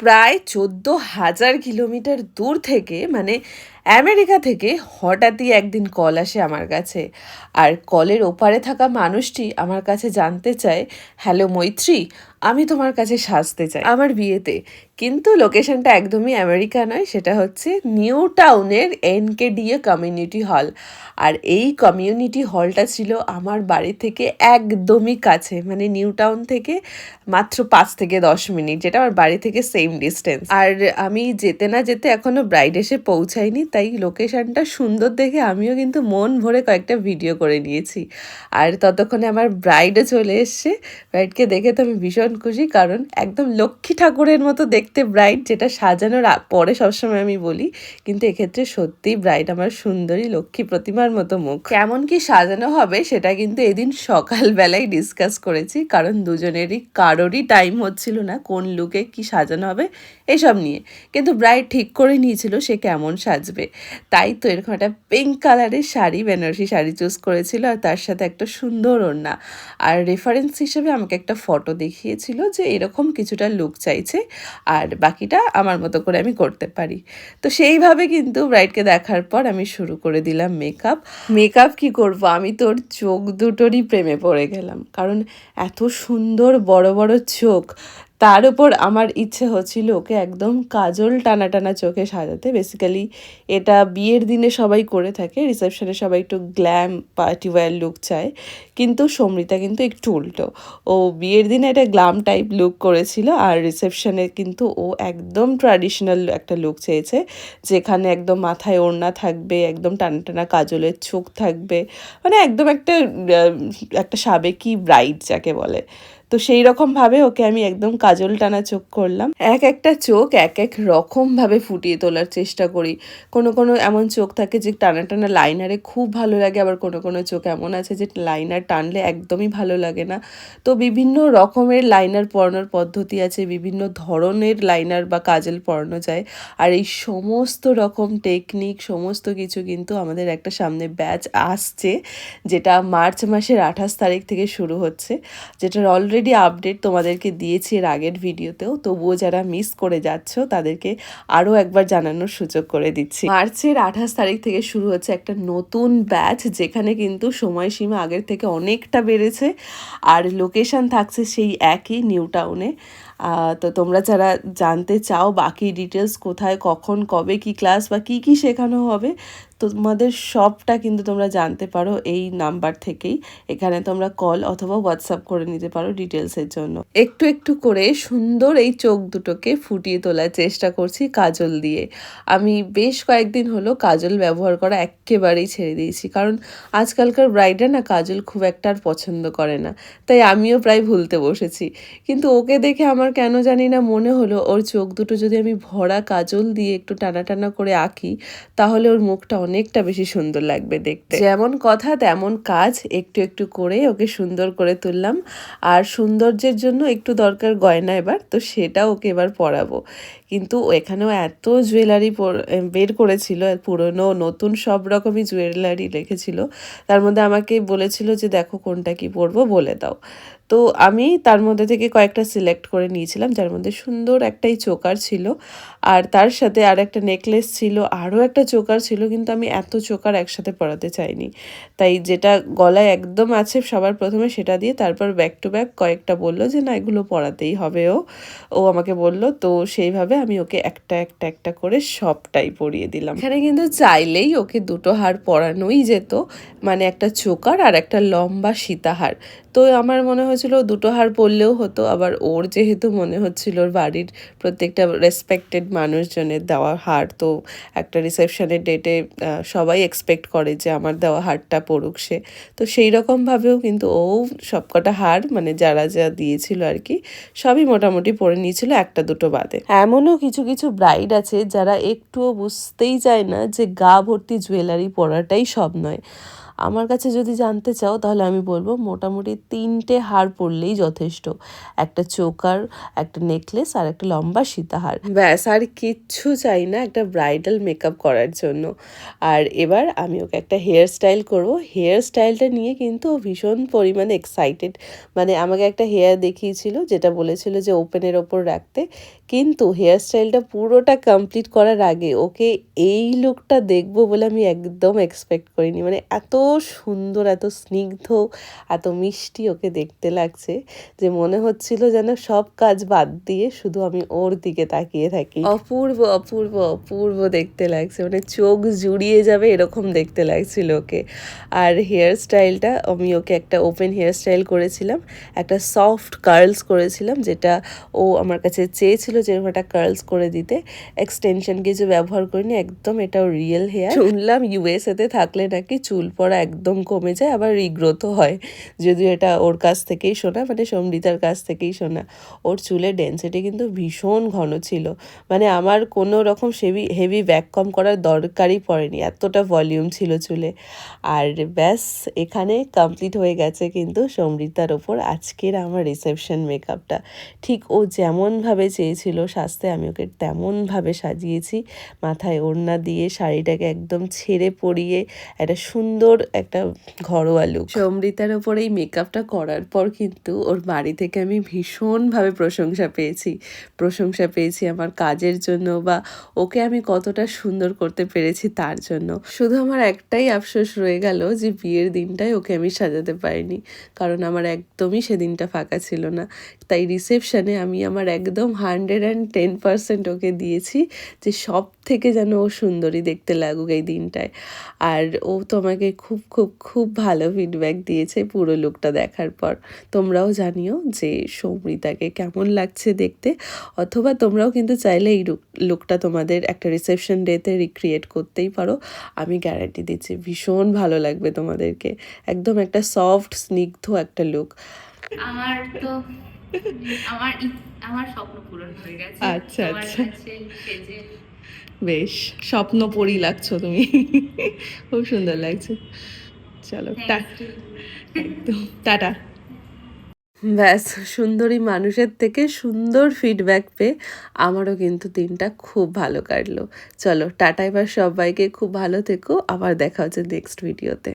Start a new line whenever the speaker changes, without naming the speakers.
প্রায় 14,000 কিলোমিটার দূর থেকে মানে আমেরিকা থেকে হঠাৎই একদিন কল আসে আমার কাছে। আর কলের ওপারে থাকা মানুষটি আমার কাছে জানতে চায়, হ্যালো মৈত্রী, আমি তোমার কাছে সাজতে চাই আমার বিয়েতে। কিন্তু লোকেশনটা একদমই আমেরিকা নয়, সেটা হচ্ছে নিউ টাউনের এনকেডিএ কমিউনিটি হল। আর এই কমিউনিটি হলটা ছিল আমার বাড়ি থেকে একদমই কাছে, মানে নিউ টাউন থেকে মাত্র 5 থেকে 10 মিনিট, যেটা আমার বাড়ি থেকে সেম ডিস্টেন্স। আর আমি যেতে না যেতে এখনো ব্রাইড এসে পৌঁছায়নি, তাই লোকেশনটা সুন্দর দেখে আমিও কিন্তু মন ভরে কয়েকটা ভিডিও করে নিয়েছি। আর ততক্ষণে আমার ব্রাইডও চলে এসছে। ব্রাইডকে দেখে তো আমি ভীষণ খুশি, কারণ একদম লক্ষ্মী ঠাকুরের মতো দেখতে ব্রাইড, যেটা সাজানোর পরে সবসময় আমি বলি, কিন্তু এক্ষেত্রে সত্যিই ব্রাইড আমার সুন্দরী লক্ষ্মী প্রতিমার মতো মুখ। কেমন কি সাজানো হবে সেটা কিন্তু এদিন সকালবেলায় ডিসকাস করেছি, কারণ দুজনেরই কারোরই টাইম হচ্ছিল না কোন লুকে কি সাজানো হবে এসব নিয়ে। কিন্তু ব্রাইড ঠিক করে নিয়েছিল সে কেমন সাজবে, তাই তো এরকম একটা পিঙ্ক কালারের শাড়ি, বেনারসি শাড়ি চুজ করেছিল, আর তার সাথে একটা সুন্দর ওড়না। আর রেফারেন্স হিসেবে আমাকে একটা ফটো দেখিয়েছিল যে এরকম কিছুটা লুক চাইছে, আর বাকিটা আমার মতো করে আমি করতে পারি। তো সেইভাবে কিন্তু ব্রাইডকে দেখার পর আমি শুরু করে দিলাম মেকআপ কি করব, আমি তোর চোখ দুটোরই প্রেমে পড়ে গেলাম, কারণ এত সুন্দর বড় বড় চোখ। তার উপর আমার ইচ্ছে হচ্ছিল ওকে একদম কাজল টানা টানা চোখে সাজাতে। বেসিক্যালি এটা বিয়ের দিনে সবাই করে থাকে, রিসেপশনে সবাই একটু গ্ল্যাম পার্টি ওয়্যার লুক চায়, কিন্তু সমৃতা কিন্তু একটু উল্টো। ও বিয়ের দিনে একটা গ্ল্যাম টাইপ লুক করেছিল, আর রিসেপশনে কিন্তু ও একদম ট্র্যাডিশনাল একটা লুক চেয়েছে, যেখানে একদম মাথায় ওড়না থাকবে, একদম টানা টানা কাজলের চোখ থাকবে, মানে একদম একটা সাবেকি ব্রাইড যাকে বলে। তো সেই রকমভাবে ওকে আমি একদম কাজল টানা চোখ করলাম। একটা চোখ এক রকমভাবে ফুটিয়ে তোলার চেষ্টা করি। কোনো কোনো এমন চোখ থাকে যে টানা টানা লাইনারে খুব ভালো লাগে, আবার কোনো কোনো চোখ এমন আছে যে লাইনার টানলে একদমই ভালো লাগে না। তো বিভিন্ন রকমের লাইনার পরানোর পদ্ধতি আছে, বিভিন্ন ধরনের লাইনার বা কাজল পরানো যায়। আর এই সমস্ত রকম টেকনিক সমস্ত কিছু কিন্তু আমাদের একটা সামনে ব্যাচ আসছে, যেটা মার্চ মাসের 28 তারিখ থেকে শুরু হচ্ছে, যেটার অলরেডি আপডেট তোমাদেরকে দিয়েছি এর আগের ভিডিওতেও। তবুও যারা মিস করে যাচ্ছ তাদেরকে আরও একবার জানানোর সুযোগ করে দিচ্ছি। মার্চের 28 তারিখ থেকে শুরু হচ্ছে একটা নতুন ব্যাচ, যেখানে কিন্তু সময়সীমা আগের থেকে অনেকটা বেড়েছে, আর লোকেশন থাকছে সেই একই নিউ টাউনে। তো তোমরা যারা জানতে চাও বাকি ডিটেলস, কোথায় কখন কবে কি ক্লাস বা কি কি শেখানো হবে, তোমাদের সবটা কিন্তু তোমরা জানতে পারো এই নাম্বার থেকেই। এখানে তোমরা কল অথবা হোয়াটসঅ্যাপ করে নিতে পারো ডিটেলসের জন্য। একটু একটু করে সুন্দর এই চোখ দুটোকে ফুটিয়ে তোলার চেষ্টা করছি কাজল দিয়ে। আমি বেশ কয়েকদিন হলো কাজল ব্যবহার করা একেবারেই ছেড়ে দিয়েছি, কারণ আজকালকার ব্রাইডরা না কাজল খুব একটা আর পছন্দ করে না, তাই আমিও প্রায় ভুলতে বসেছি। কিন্তু ওকে দেখে আমার কেন জানি না মনে হলো ওর চোখ দুটো যদি আমি ভরা কাজল দিয়ে একটু টানা টানা করে আঁকি, তাহলে ওর মুখটা অনেকটা বেশি সুন্দর লাগবে দেখতে। যেমন কথা তেমন কাজ, একটু একটু করে ওকে সুন্দর করে তুললাম। আর সৌন্দর্যের জন্য একটু দরকার গয়না এবার, তো সেটা ওকে এবার পরাবো। কিন্তু এখানেও এত জুয়েলারি বের করেছিল, পুরনো নতুন সব রকমই জুয়েলারি রেখেছিল। তার মধ্যে আমাকে বলেছিল যে দেখো কোনটা কি পরবো বলে দাও। তো আমি তার মধ্যে থেকে কয়েকটা সিলেক্ট করে নিয়েছিলাম, যার মধ্যে সুন্দর একটাই চোকার ছিল, আর তার সাথে আর একটা নেকলেস ছিল, আরও একটা চোকার ছিল, কিন্তু আমি এত চোকার একসাথে পরাতে চাইনি, তাই যেটা গলায় একদম আছে সবার প্রথমে সেটা দিয়ে, তারপর ব্যাক টু ব্যাক কয়েকটা বললো যে না এগুলো পরাতেই হবে। ও আমাকে বলল, তো সেইভাবে আমি ওকে একটা একটা একটা করে সবটাই পরিয়ে দিলাম। এখানে কিন্তু চাইলেই ওকে দুটো হার পরানোই যেত, মানে একটা চোকার আর একটা লম্বা সীতাহার। তো আমার মনে হয়েছিল দুটো হার পরলেও হতো, আবার ওর যেহেতু মনে হচ্ছিল ওর বাড়ির প্রত্যেকটা রেসপেক্টেড মানুষজনের দেওয়া হার, তো একটা রিসেপশনের ডেটে সবাই এক্সপেক্ট করে যে আমার দেওয়া হারটা পরুক সে। তো সেই রকমভাবেও কিন্তু ও সবকটা হার, মানে যারা যা দিয়েছিল আর কি, সবই মোটামুটি পরে নিয়েছিল, একটা দুটো বাদে। এমনও কিছু কিছু ব্রাইড আছে যারা একটুও বুঝতেই চায় না যে গা ভর্তি জুয়েলারি পরাটাই সব নয়। আমার কাছে যদি জানতে চাও তাহলে আমি বলবো মোটামুটি 3টে হার পরলেই যথেষ্ট, একটা চোকার, একটা নেকলেস আর একটা লম্বা সীতাহার, ব্যাস আর কিচ্ছু চাই না একটা ব্রাইডাল মেকআপ করার জন্য। আর এবার আমি ওকে একটা হেয়ার স্টাইল করবো। হেয়ার স্টাইলটা নিয়ে কিন্তু ও ভীষণ পরিমাণে এক্সাইটেড, মানে আমাকে একটা হেয়ার দেখিয়েছিল যেটা বলেছিল যে ওপেনের ওপর রাখতে, কিন্তু হেয়ারস্টাইলটা পুরোটা কমপ্লিট করার আগে ওকে এই লুকটা দেখবো বলে আমি একদম এক্সপেক্ট করিনি। মানে এত সুন্দর, এত স্নিগ্ধ, এত মিষ্টি ওকে দেখতে লাগছে যে মনে হচ্ছিল যেন সব কাজ বাদ দিয়ে শুধু আমি ওর দিকে তাকিয়ে থাকি। অপূর্ব অপূর্ব অপূর্ব দেখতে লাগছে, মানে চোখ জুড়িয়ে যাবে এরকম দেখতে লাগছিল ওকে। আর হেয়ারস্টাইলটা আমি ওকে একটা ওপেন হেয়ারস্টাইল করেছিলাম, একটা সফট কার্লস করেছিলাম, যেটা ও আমার কাছে চেয়েছিল যে এরকম একটা কার্লস করে দিতে। এক্সটেনশন কিছু ব্যবহার করিনি, একদম এটাও রিয়েল হেয়ার। শুনলাম ইউএসএতে থাকলে নাকি চুল পড়া একদম কমে যায়, আবার রিগ্রোথও হয়। যদিও এটা ওর কাছ থেকেই শোনা, মানে সমৃতার কাছ থেকেই শোনা। ওর চুলের ডেন্সিটি কিন্তু ভীষণ ঘন ছিল, মানে আমার কোনো রকম হেভি ভ্যাকুয়াম করার দরকারই পড়েনি, এতটা ভলিউম ছিল চুলে। আর ব্যাস এখানে কমপ্লিট হয়ে গেছে কিন্তু সমৃতার ওপর আজকের আমার রিসেপশন মেকআপটা। ঠিক ও যেমনভাবে চেয়েছিল সাজতে আমি ওকে তেমনভাবে সাজিয়েছি। মাথায় ওড়না দিয়ে শাড়িটাকে একদম ছেড়ে পরিয়ে একটা সুন্দর একটা ঘরোয়া লুক। সমৃতার ওপর এই মেকআপটা করার পর কিন্তু ওর বাড়ি থেকে আমি ভীষণভাবে প্রশংসা পেয়েছি আমার কাজের জন্য, বা ওকে আমি কতটা সুন্দর করতে পেরেছি তার জন্য। শুধু আমার একটাই আফসোস রয়ে গেল যে বিয়ের দিনটায় ওকে আমি সাজাতে পারিনি, কারণ আমার একদমই সেদিনটা ফাঁকা ছিল না। তাই রিসেপশনে আমি আমার একদম 110% ওকে দিয়েছি যে সব থেকে যেন ও সুন্দরী দেখতে লাগুক এই দিনটায়। আর ও তো আমাকে খুব খুব খুব ভালো ফিডব্যাক দিয়েছে পুরো লুকটা দেখার পর। তোমরাও জানিও যে সমৃতাকে কেমন লাগছে দেখতে, অথবা তোমরাও কিন্তু চাইলে এই লুকটা তোমাদের একটা রিসেপশন ডেতে রিক্রিয়েট করতেই পারো। আমি গ্যারান্টি দিচ্ছি ভীষণ ভালো লাগবে তোমাদেরকে। একদম একটা সফট স্নিগ্ধ একটা লুক।
আমার তো আমার আমার স্বপ্ন পূরণ হয়ে গেছে।
আচ্ছা
তোমার
আচ্ছা,
কাছে সেজে
বেশ স্বপ্ন পরি লাগছো তুমি, খুব সুন্দর লাগছে। চলো একদম টাটা। ব্যাস সুন্দরী মানুষের থেকে সুন্দর ফিডব্যাক পেয়ে আমারও কিন্তু দিনটা খুব ভালো কাটলো। চলো টাটা, এবার সবাইকে খুব ভালো থেকো, আবার দেখা হচ্ছে নেক্সট ভিডিওতে।